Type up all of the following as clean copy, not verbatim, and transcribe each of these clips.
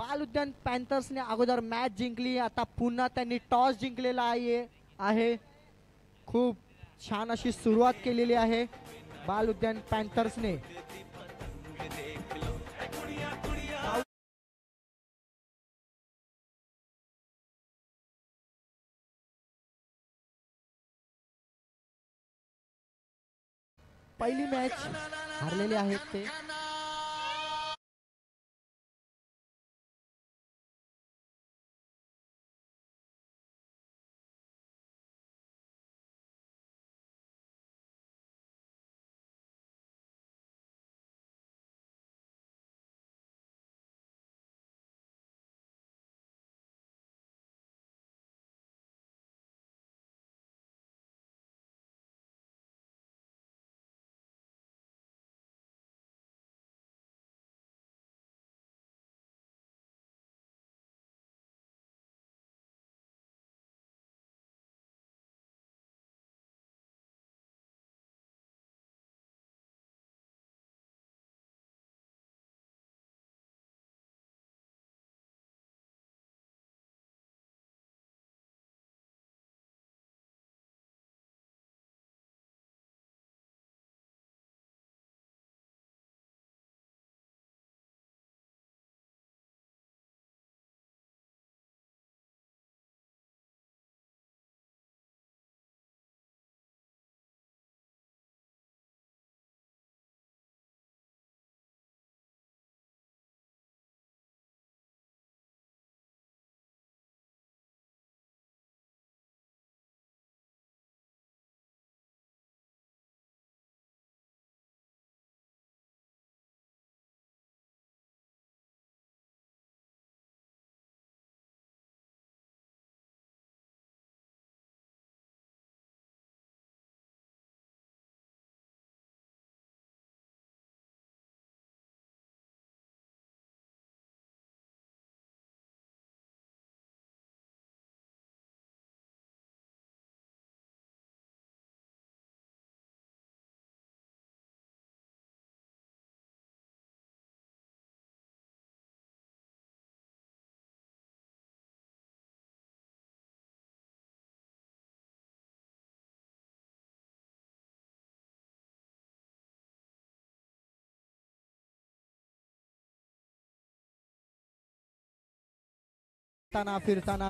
बाल उद्यान पॅन्थर्सने अगोदर मॅच जिंकली, आता पुन्हा त्यांनी टॉस जिंकलेला आहे. खूप छान अशी सुरुवात केलेली आहे बाल उद्यान पॅन्थर्सने. पहिली मॅच हरलेले आहेत ते. फिरताना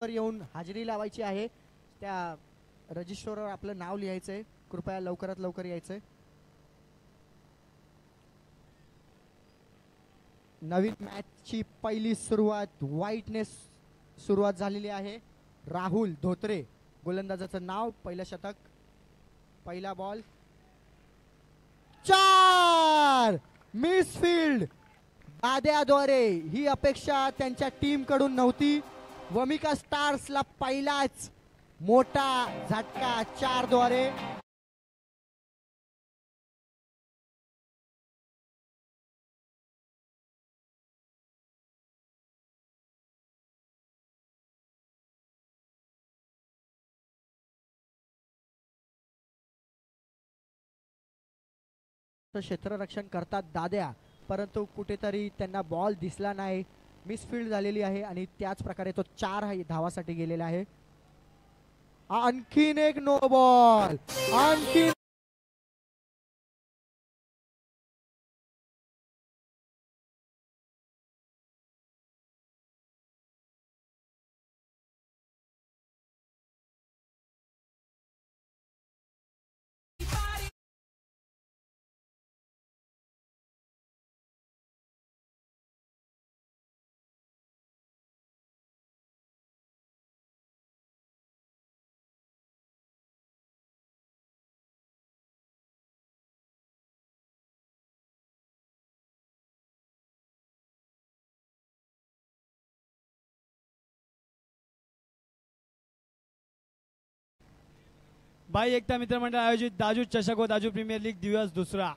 येऊन हजेरी लावायची आहे. त्या रजिस्टरवर आपलं नाव लिहायचंय. कृपया लवकरात लवकर यायचंय. नवीन मॅचची पहिली सुरुवात व्हाईटनेस सुरुवात झालेली आहे. राहुल धोत्रे गोलंदाजाचं नाव, पहिलं षटक, पहिला बॉल. 4 मिसफील्ड दाद्याद्वारे. ही अपेक्षा त्यांच्या टीम कडून नव्हती. वमिका स्टार्सला पहिलाच मोठा झटका 4 द्वारे. क्षेत्ररक्षण करतात दाद्या, परंतु कुठेतरी त्यांना बॉल दिसला नाही. मिसफील्ड झालेली आहे आणि त्याच प्रकारे तो 4 धावासाठी गेलेला आहे. आणखीन एक नो बॉल. आणखीन बाई एकता मित्रमंडळ आयोजित दाजू चषक व दाजू प्रीमियर लीग दिवस दुसरा.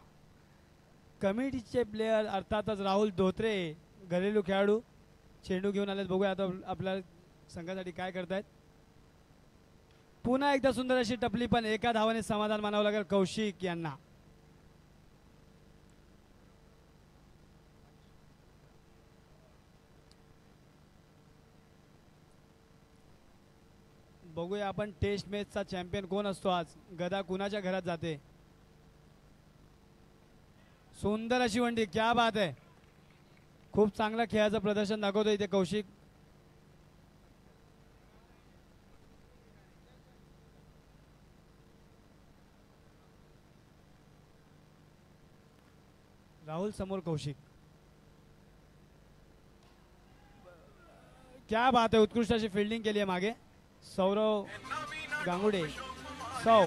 कमिटीचे प्लेयर अर्थातच राहुल धोत्रे घरेलू खेळाडू चेंडू घेऊन आलेत. बघूया आता आपल्या संघासाठी काय करतायत. पुन्हा एकदा सुंदर अशी टपली, पण एका धावाने समाधान मानावं लागेल कौशिक यांना. बघूया आपण टेस्ट मॅचचा चॅम्पियन कोण असतो आज. गदा कुणाच्या घरात जाते. सुंदर अशी वंडी, क्या बात आहे. खूप चांगलं खेळाचं प्रदर्शन दाखवतो इथे कौशिक. राहुल समोर कौशिक. क्या बात आहे. उत्कृष्ट अशी फिल्डिंग केली आहे मागे सौरव गांगुडे. सौ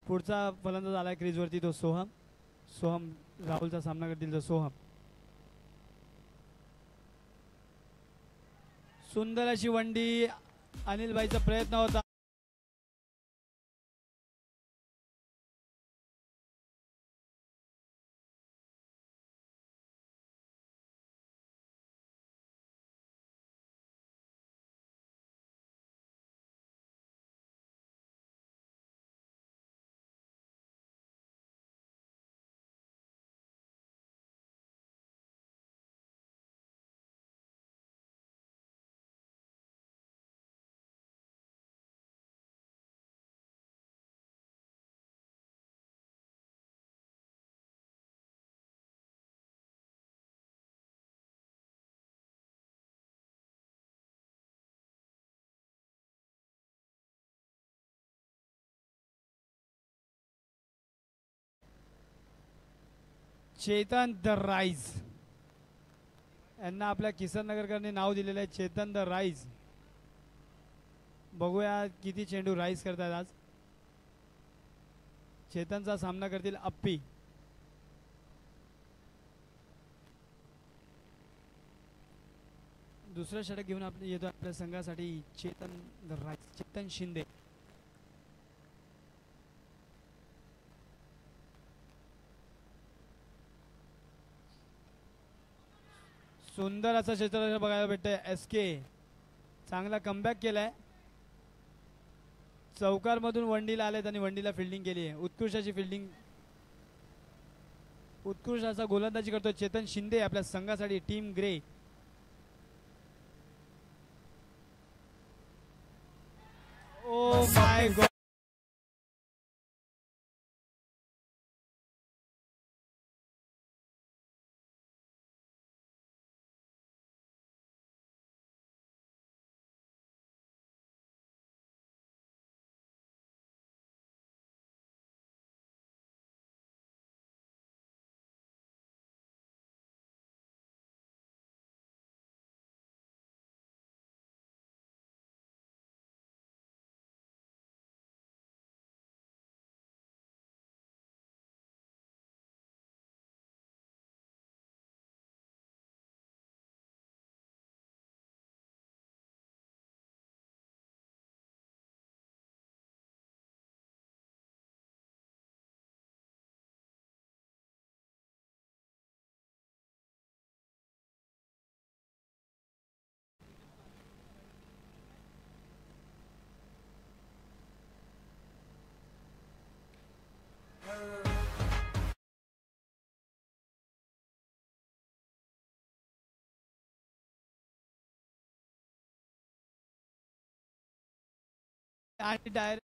पुढचा फलंदाज आलाय क्रीजवरती, तो सोहम. सोहम राहुलचा सामना करतील. तो सोहम. सुंदर अशी वंडी, अनिल भाईचा प्रयत्न होता. चेतन द राईज यांना आपल्या किसन नगरकरांनी नाव दिलेलं आहे. Chetan the rise. बघूया किती चेंडू राईज करतात आज. चेतनचा सामना करतील अप्पी. दुसरं षटक घेऊन आपले येतो आपल्या संघासाठी चेतन शिंदे. सुंदर असं क्षेत्र बघायला भेटतंय. SK चांगला कमबॅक केलाय. चौकार मधून वंडीला आले आणि वंडीला फिल्डिंग केली आहे. उत्कृष्ट असा गोलंदाजी करतोय चेतन शिंदे आपल्या संघासाठी team grey. Oh my God. आणि डायरेक्ट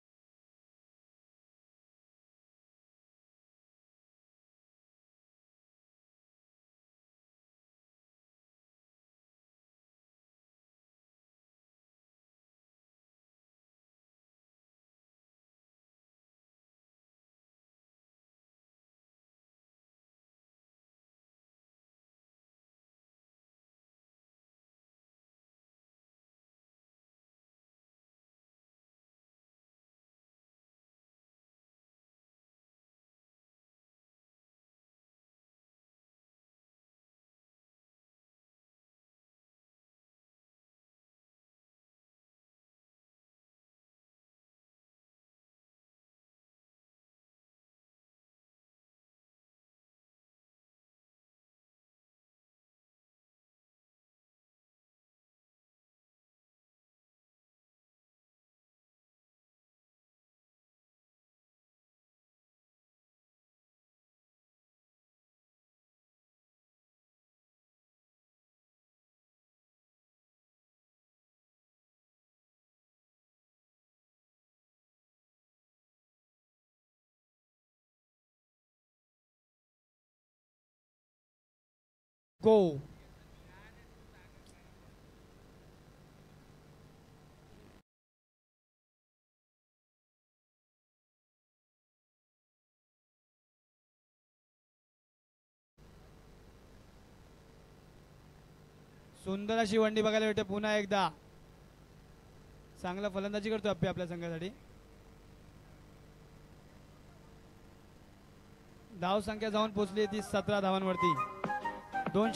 गो. सुंदर अशी वंडी बघायला भेटते पुन्हा एकदा. चांगला फलंदाजी करतो अप्पी आपल्या संघासाठी. धाव संख्या जाऊन पोहोचली ती 17 धावांवरती. 2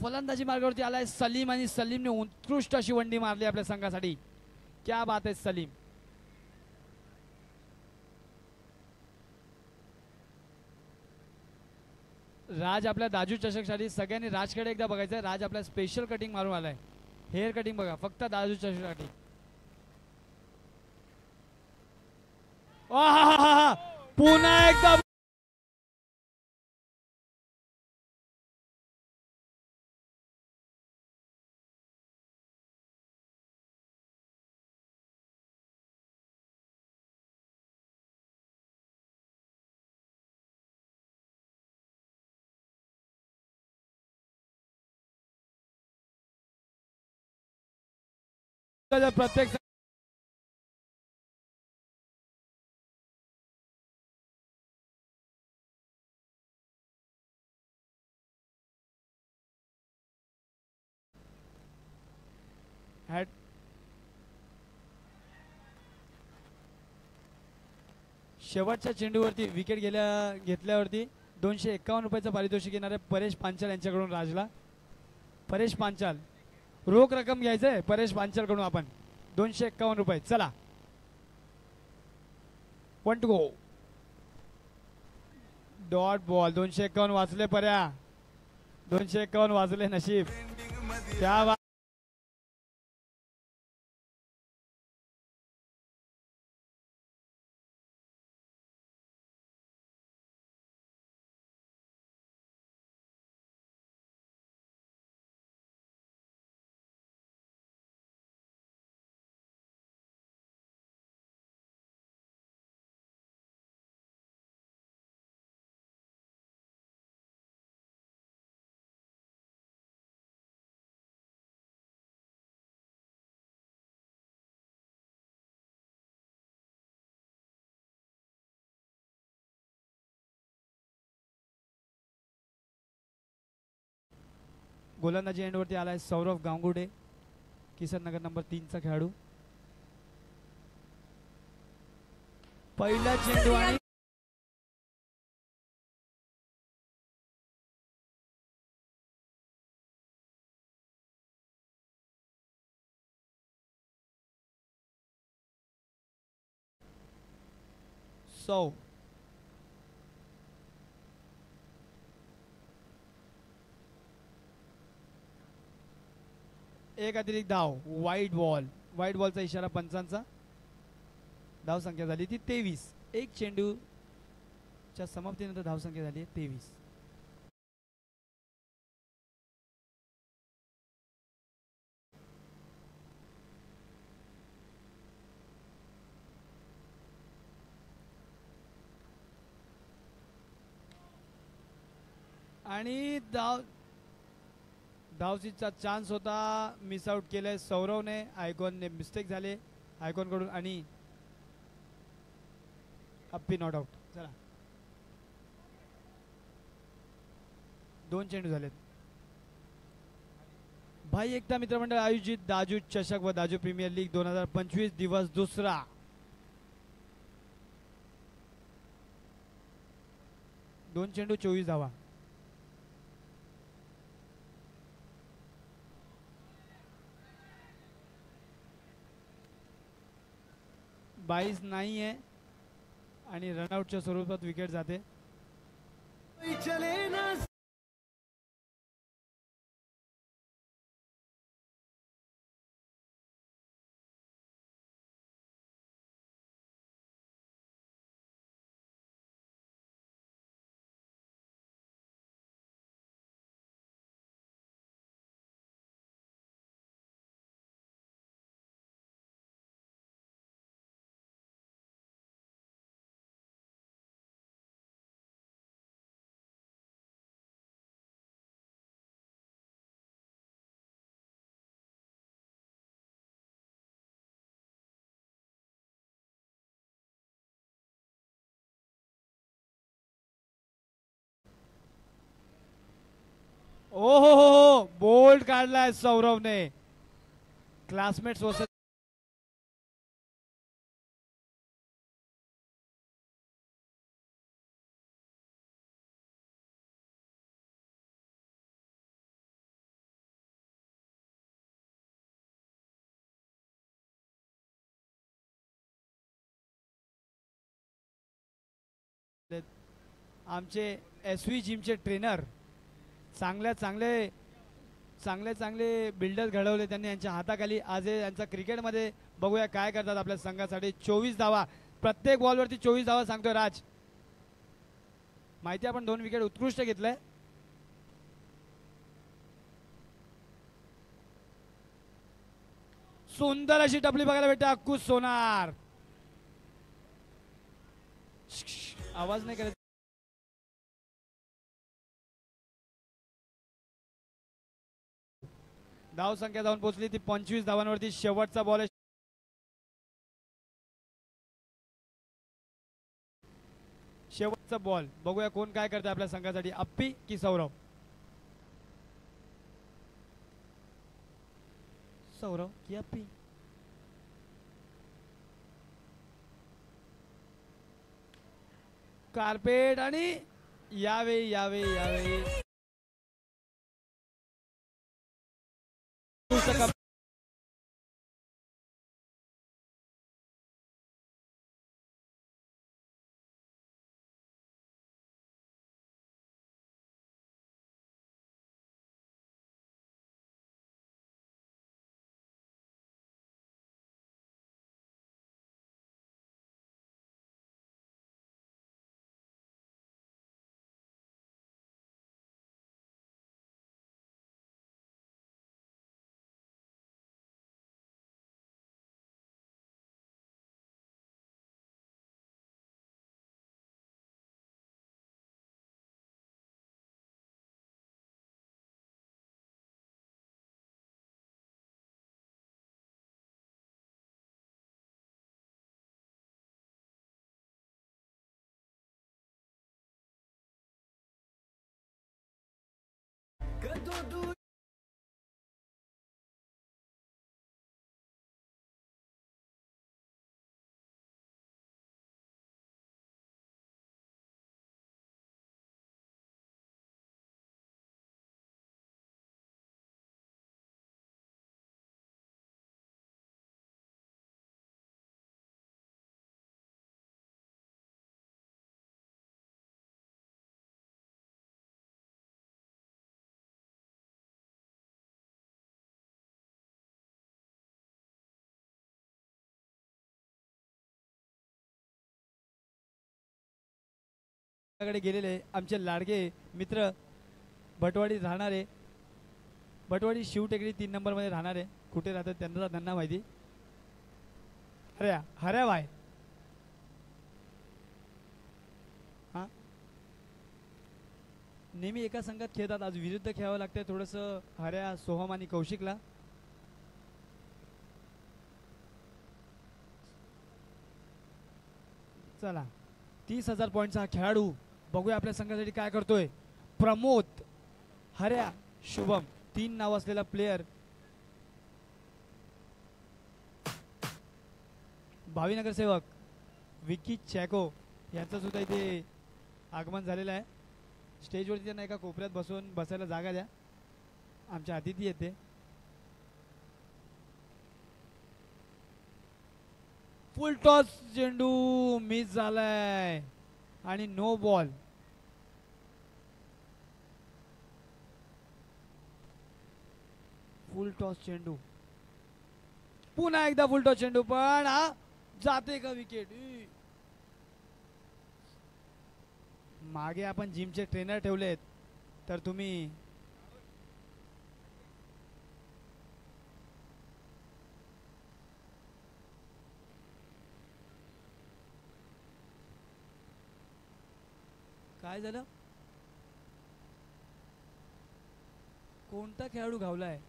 फलंदाजी मार्गावरती आलाय सलीम आणि सलीमने उत्कृष्ट अशी वंडी मारली आपल्या संघासाठी. क्या बात आहे सलीम. राज आपल्या दाजू चषकसाठी सगळ्यांनी राजकडे एकदा बघायचंय. राज आपल्या स्पेशल कटिंग मारून आलाय. हेअर कटिंग बघा फक्त दाजू चषकसाठी. पुन्हा एकदा प्रत्येक हॅट शेवटच्या चेंडूवरती विकेट घेतल्यावरती 251 रुपयाचं पारितोषिक येणार आहे परेश पांचाल यांच्याकडून राजला. परेश पांचाल रोख रक्कम घ्यायचंय परेश पांचाल कडून आपण 251 रुपये. चला 1 टू गो. डॉट बॉल 251 वाचले पर्या. 251 वाजले नशीब. त्या गोलंदाजी एंडवरती आलाय सौरभ गांगुडे किसन नगर नंबर 3 चा खेळाडू. पहिला चेंडू आणि सौ एक अतिरिक्त धाव. वाईट बॉलचा इशारा पंचांचा. धाव संख्या झाली ती 23. एक चेंडूच्या समाप्तीनंतर धाव संख्या झाली 23. आणि धावचीचा चान्स होता मिस आउट केलंय सौरवने. आयकॉनने मिस्टेक झाले आयकॉन कडून आणि अप्पी नॉट आउट. चला 2 चेंडू झालेत. भाई एकता मित्रमंडळ आयोजित दाजू चषक व दाजू प्रीमियर लीग 2025 दिवस दुसरा. 2 चेंडू 24 धावा. 22 नाही आहे आणि रनआउटच्या स्वरूपात विकेट जाते. ओहो बोल्ड काढलाय सौरवने. क्लासमेट्स आमचे एस व्ही जिमचे ट्रेनर चांगल्या चांगले चांगले चांगले बिल्डर घडवले त्यांनी यांच्या हाताखाली. आज हे यांचा क्रिकेटमध्ये बघूया काय करतात आपल्या संघासाठी. 24 धावा प्रत्येक बॉलवरती 24 धावा सांगतोय राज. माहिती आपण 2 विकेट उत्कृष्ट घेतलंय. सुंदर अशी टपली बघायला भेटते अक्कू सोनार. आवाज नाही करायचा. धाव संख्या जाऊन पोहोचली ती 25 धावांवरती. शेवटचा बॉल आहे. शेवटचा बॉल बघूया कोण काय करते आपल्या संघासाठी, अप्पी की सौरव. सौरव की अप्पी. कार्पेट आणि यावेळी यावेळी यावेळी कडे गेलेले आमचे लाडके मित्र भटवाडी राहणारे, भटवाडी शिवटेकडी 3 नंबर मध्ये राहणारे. कुठे राहतात त्यांना माहिती. हऱ्या हऱ्या बाय. हा नेहमी एका संघात खेळतात, आज विरुद्ध खेळावं लागतंय थोडंसं हऱ्या, सोहम आणि कौशिकला. चला 30,000 पॉईंटचा हा खेळाडू बघूया आपल्या संघासाठी काय करतोय. प्रमोद, हऱ्या, शुभम 3 नाव असलेला प्लेयर. भावी नगरसेवक विकी चॅको यांचं सुद्धा इथे आगमन झालेलं आहे. स्टेजवरती त्यांना एका कोपऱ्यात बसायला जागा द्या. आमच्या अतिथी येते. फुल टॉस चेंडू मिस झालाय आणि नो बॉल. फुल टॉस चेंडू, पुन्हा एकदा फुल टॉस चेंडू, पण हा जाते का विकेट. मागे आपण जिमचे ट्रेनर ठेवलेत तर तुम्ही काय झालं. कोणता खेळाडू घावलाय.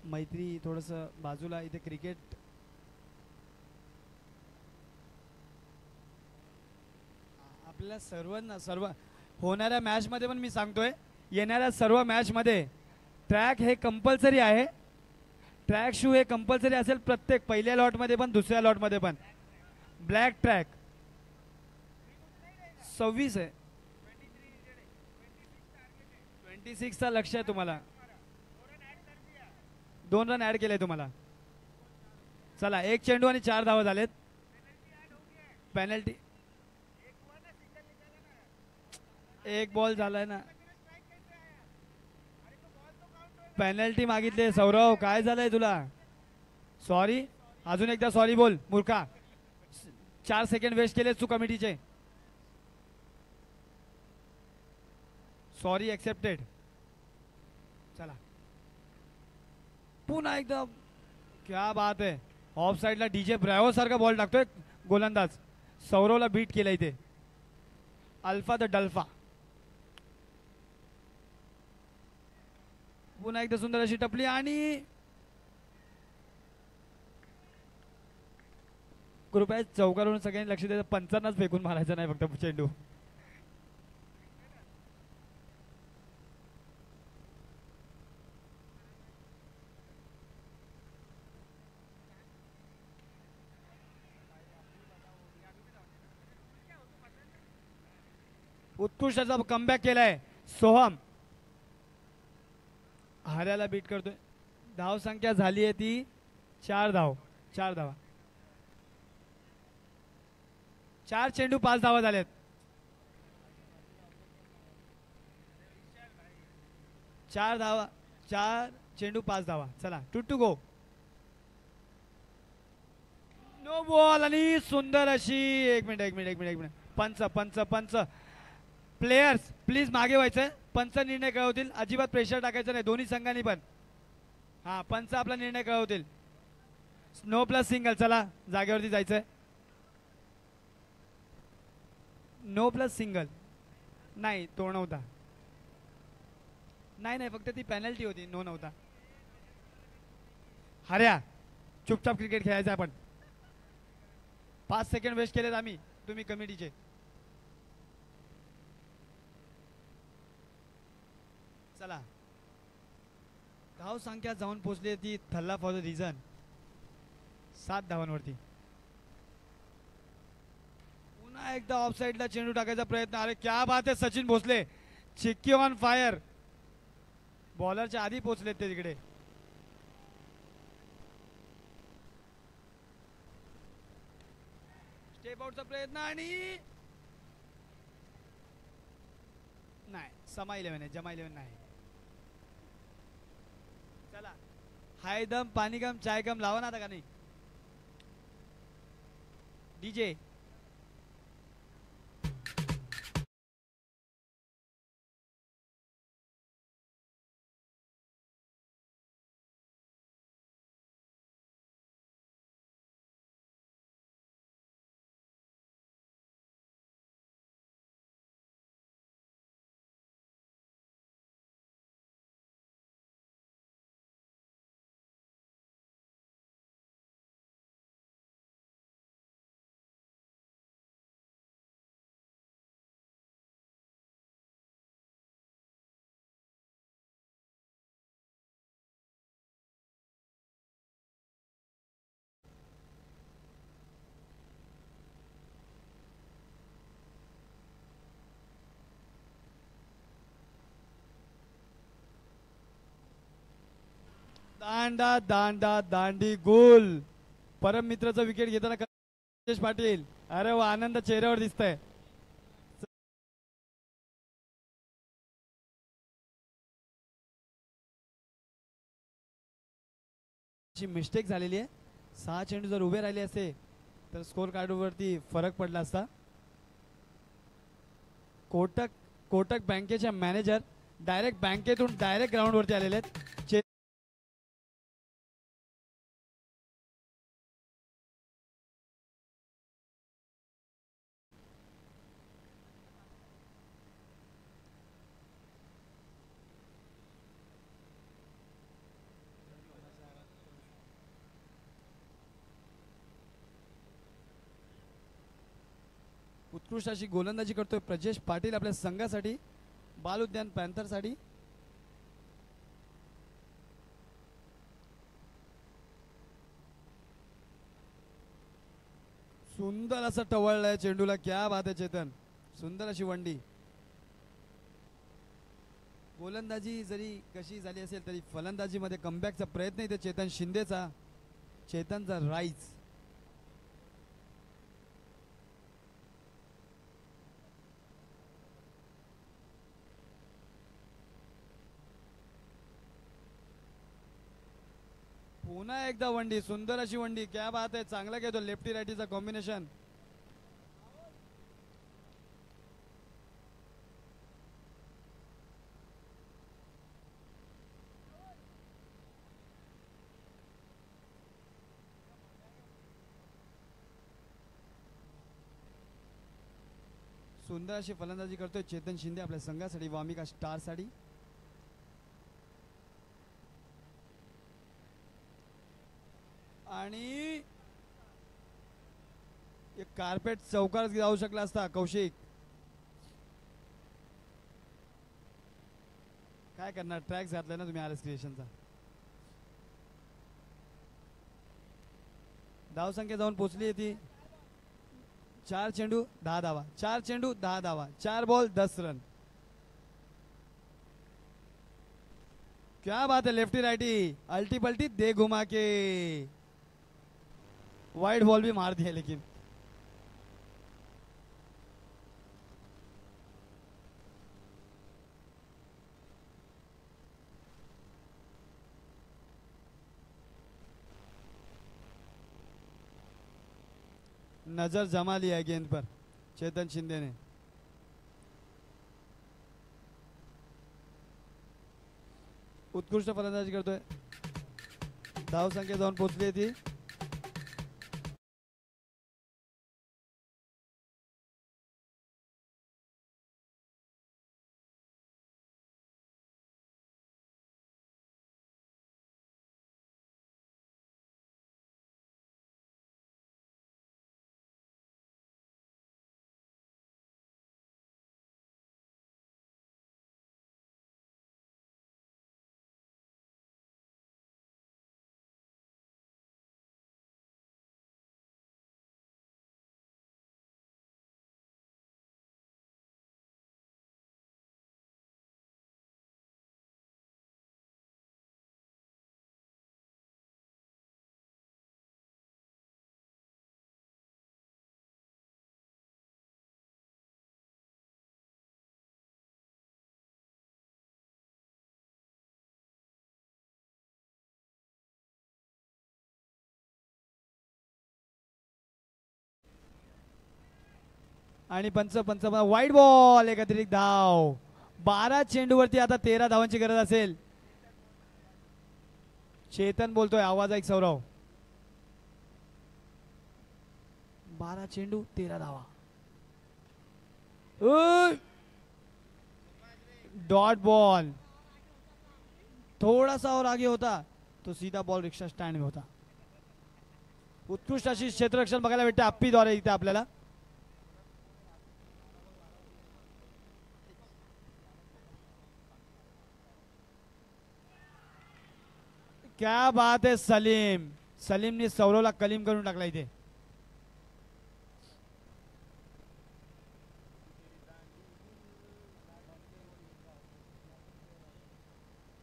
मैत्री थोडस बाजूला. इथे क्रिकेट आपल्याला सर्वांना सर्व होणाऱ्या मॅच मध्ये पण मी सांगतोय, येणाऱ्या सर्व मॅच मध्ये ट्रॅक हे कंपल्सरी आहे. ट्रॅक शू हे कंपल्सरी असेल प्रत्येक पहिल्या लॉट मध्ये पण दुसऱ्या लॉट मध्ये पण. ब्लॅक ट्रॅक 26 आहे. 26 चा लक्ष आहे तुम्हाला. 2 रन ऍड केले तुम्हाला. चला, 1 चेंडू आणि 4 धावा झालेत. पेनल्टी 1 बॉल झालाय ना. पेनल्टी मागितली सौरव. काय झालंय तुला? सॉरी, अजून एकदा सॉरी बोल मूर्खा. 4 सेकंड वेस्ट केले तू कमिटीचे. Sorry accepted. चला पुन्हा एकदा. क्या बात आहे. ऑफ साइडला डीजे ब्रॅव्हो सारखा बॉल टाकतोय गोलंदाज. सौरवला बीट केलं इथे. अल्फा द डल्फा. पुन्हा एकदा सुंदर अशी टपली आणि कृपया चौकारून सगळ्यांनी लक्ष द्यायचं. पंचांनाच फेकून मारायचं नाही फक्त चेंडू. उत्कृष्ट असा कमबॅक केलाय सोहम. हाऱ्याला बीट करतोय. धाव संख्या झाली आहे ती 4 धाव. 4 धावा. 4 चेंडू 5 धावा झाल्यात. 4 धावा. 4 चेंडू 5 धावा. चला टू गो. नो बॉल आणि सुंदर अशी. एक मिनिट. पंच प्लेयर्स प्लीज मागे व्हायचंय. पंच निर्णय कळवतील. अजिबात प्रेशर टाकायचं नाही दोन्ही संघांनी पण. हा, पंच आपला निर्णय कळवतील. No plus single. चला जागेवरती जायचंय. नो प्लस सिंगल नाही, तो नव्हता. नाही फक्त ती पेनल्टी होती. नो नव्हता. हऱ्या चुपचाप क्रिकेट खेळायचं आपण. 5 सेकंड वेस्ट केलेत आम्ही, तुम्ही कमिटीचे. चला, धाव संख्या जाऊन पोहोचली ती थल्ला फॉर द रिझन 7 धावांवरती. पुन्हा एकदा ऑफ साइडला चेंडू टाकायचा प्रयत्न. अरे क्या बात आहे सचिन भोसले. Chikki on fire. बॉलरच्या आधी पोहोचलेत ते तिकडे. स्टेप आउटचा प्रयत्न आणि नाही. समा 11 आहे, जमा 11 नाही. चला, हाय दम पाणी कम चाय कम लावा ना आता का नाही डीजे. दांडा दांडा दांडी गोल. परम मित्राचा विकेट घेताना राजेश पाटील. अरे वा, आनंद चेहऱ्यावर दिसतंय. मिस्टेक झालेली आहे. 6 चेंडू जर उभे राहिले असते तर स्कोर कार्डवरती फरक पडला असता. कोटक बँकेच्या मॅनेजर डायरेक्ट बँकेतून डायरेक्ट ग्राउंडवरती आलेले आहेत. उत्कृष्ट अशी गोलंदाजी करतोय प्रजेश पाटील आपल्या संघासाठी बाल उद्यान पॅन्थरसाठी. सुंदर असं टवळलंय चेंडूला. क्या बात आहे चेतन, सुंदर अशी वंडी. गोलंदाजी जरी कशी झाली असेल तरी फलंदाजीमध्ये कमबॅकचा प्रयत्न इथे चेतन शिंदेचा, चेतनचा राईज. पुन्हा एकदा वंडी, सुंदर अशी वंडी. क्या बात आहे, चांगला घेतो लेफ्टी राईटीचा कॉम्बिनेशन. सुंदर अशी फलंदाजी करतोय चेतन शिंदे आपल्या संघासाठी वामिका स्टार साठी. आणि एक कार्पेट चौकार जाऊ शकला असता कौशिक. काय करणार, ट्रॅक घातलाय ना तुम्ही आर एस क्रिएशनचा. धाव संख्या जाऊन पोहोचली ती 4 चेंडू 10 धावा, 4 चेंडू 10 धावा, 4 बॉल 10 रन. क्या बात है, लेफ्टी राइटी अल्टी पल्टी दे घुमा के वाइड बॉल भी मार दिया. लेकिन नजर जमा लिया गेंद पर चेतन शिंदे ने. उत्कृष्ट फलंदाजी करतोय. धाव संख्या जाऊन पोहोचली ती आणि पंच वाईट बॉल, एक अतिरिक्त धाव. 12 चेंडूवरती आता 13 धावांची गरज असेल. चेतन बोलतोय, आवाज ऐक सौरव. 12 चेंडू 13 धावा. डॉट बॉल, थोड़ा सा और आगे होता तो सीधा बॉल रिक्षा स्टँड में होता. उत्कृष्ट अशी क्षेत्ररक्षण बघायला भेटते अप्पीद्वारे इथे आपल्याला. क्या बात है सलीम, सलीमने सौरवला कलीम करून टाकला इथे.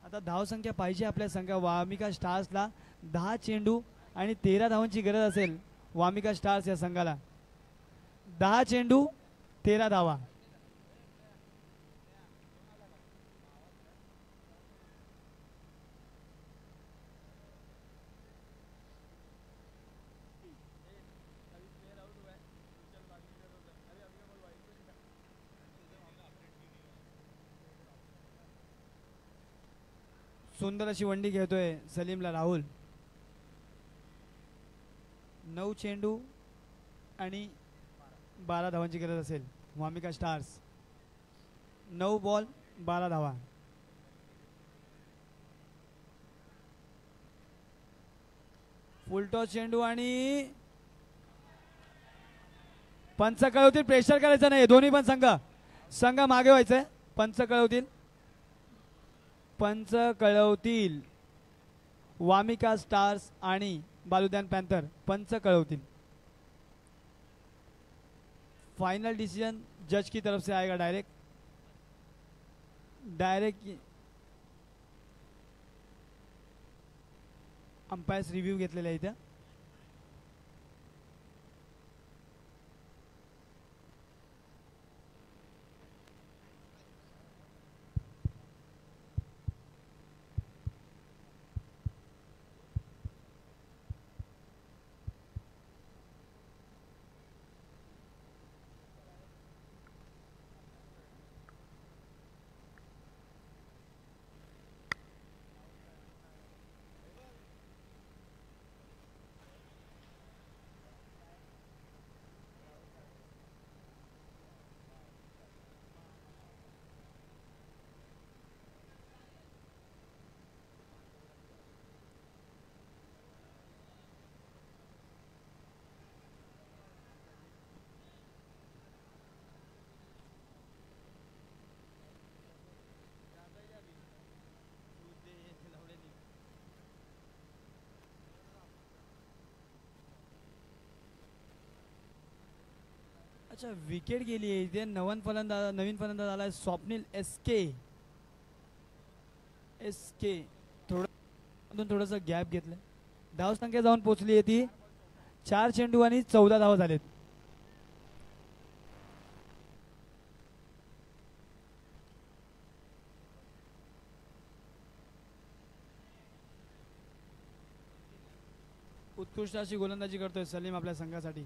आता धाव संख्या पाहिजे आपल्या संघा वामिका स्टार्सला. 10 चेंडू आणि 13 धावांची गरज असेल वामिका स्टार्स या संघाला. 10 चेंडू 13 धावा. सुंदर अशी वंडी घेतोय सलीमला राहुल. 9 चेंडू आणि 12 धावांची गरज असेल वामिका स्टार्स. 9 बॉल 12 धावा. फुल टॉस चेंडू आणि पंच कळवतील, प्रेशर करायचं नाही. दोन्ही पण संघ मागे व्हायचंय. पंच कळवतील, पंच कळवतील. वामिका स्टार्स आणि बालुद्यान पॅन्थर पंच कळवतील. फाइनल डिसीजन जज की तरफ से आएगा. डायरेक्ट अंपायर्स रिव्ह्यू घेतलेला आहे इथं. अच्छा, विकेट गेली आहे इथे. नवीन फलंदाज आलाय स्वप्नील एस के थोडंसं गॅप घेतलं. धावसंख्या जाऊन पोहोचली आहे ती 4 चेंडू आणि 14 धावा झालेत. उत्कृष्ट अशी गोलंदाजी करतोय सलीम आपल्या संघासाठी.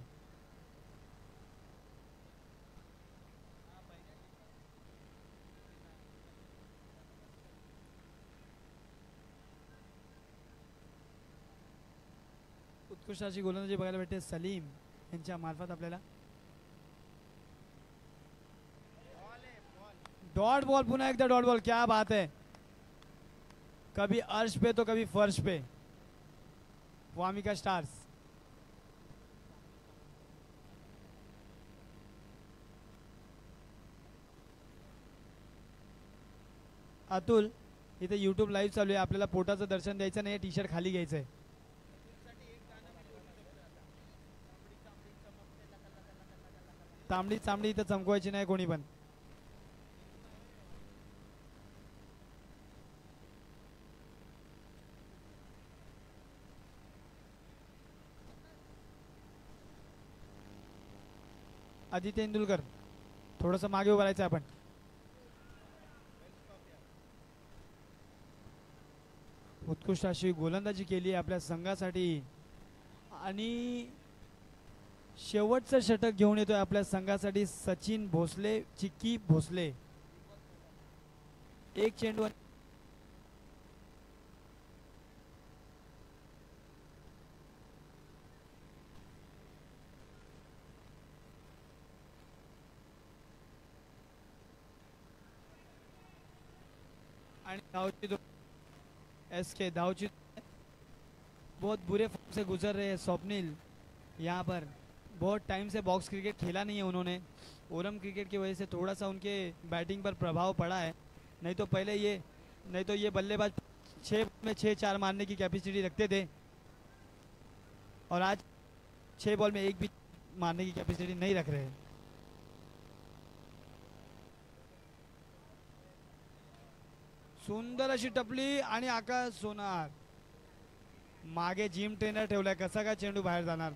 उत्कृष्ट अशी गोलंदाजी बघायला भेटते सलीम यांच्या मार्फत आपल्याला. डॉट बॉल, पुन्हा एकदा डॉट बॉल. क्या बात है. कभी अर्श पे तो कभी फर्श पे. वामिका स्टार्स. अतुल, इथे यूट्यूब लाईव्ह चालू आहे. आपल्याला पोटाचं दर्शन द्यायचं नाही, टी शर्ट खाली घ्यायचंय. तांबडी इथं चमकवायची नाही कोणी पण. आदित्य इंदुलकर, थोडस मागे उभं राहायचं आपण. उत्कृष्ट अशी गोलंदाजी केली आपल्या संघासाठी आणि शेवटचं षटक घेऊन येतोय आपल्या संघासाठी सचिन भोसले, चिक्की भोसले. एक चेंडू आणि धावची एसके. धावची बहुत बुरे फॉर्म से गुजर रहे हैं स्वप्निल. यहाँ पर बहुत टाइम से बॉक्स क्रिकेट खेला नहीं है उन्होंने. ओरम क्रिकेट की वजह से थोड़ा सा उनके बैटिंग पर प्रभाव पड़ा है. नहीं तो ये बल्लेबाज 6 में 6-4 मारने की कैपेसिटी रखते थे और आज 6 बॉल में 1 भी मारने की कैपेसिटी नहीं रख रहे हैं. सुंदर अशी टपली आणि आकाश सोनार. मागे जिम ट्रेनर ठेवलाय, कसा काय चेंडू बाहेर जाणार.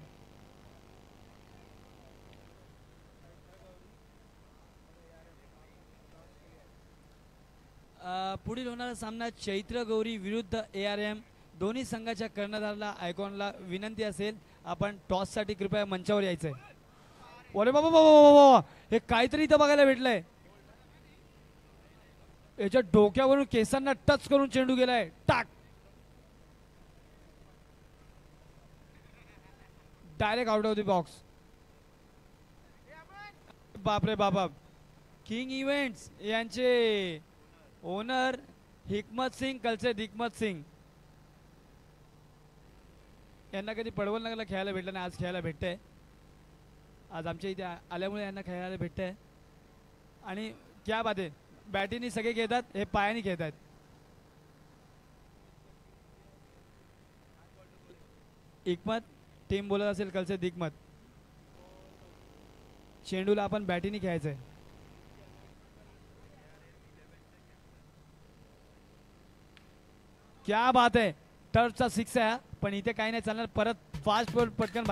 पुढील होणारा सामना चैत्र गौरी विरुद्ध ARM. दोन्ही संघाच्या कर्णधाराला आयकॉनला विनंती असेल आपण टॉस साठी कृपया मंचावर यायचंय. अरे बाबा बाबा, हे काहीतरी इथं बघायला भेटलंय. याच्या डोक्यावरून केसांना टच करून चेंडू गेलाय. टाक. Direct out of the box. बापरे बाबा. किंग इव्हेंट्स यांचे ओनर हिकमत सिंग, कलसे हिकमत सिंग यांना कधी पडवल नगरला खेळायला भेटलं नाही, आज खेळायला भेटतंय. आज आमच्या इथे आल्यामुळे यांना खेळायला भेटतंय. आणि क्या बात आहे, बॅटीने सगळे खेळतात, हे पायाने खेळत आहेत. एकमत टीम बोलत असेल कलसे दिग्मत. चेंडूला आपण बॅटीने खेळायचंय. क्या बात आहे, टर्फचा 6 आहे. पण इथे काही नाही चालणार. परत फास्ट बॉल पटकन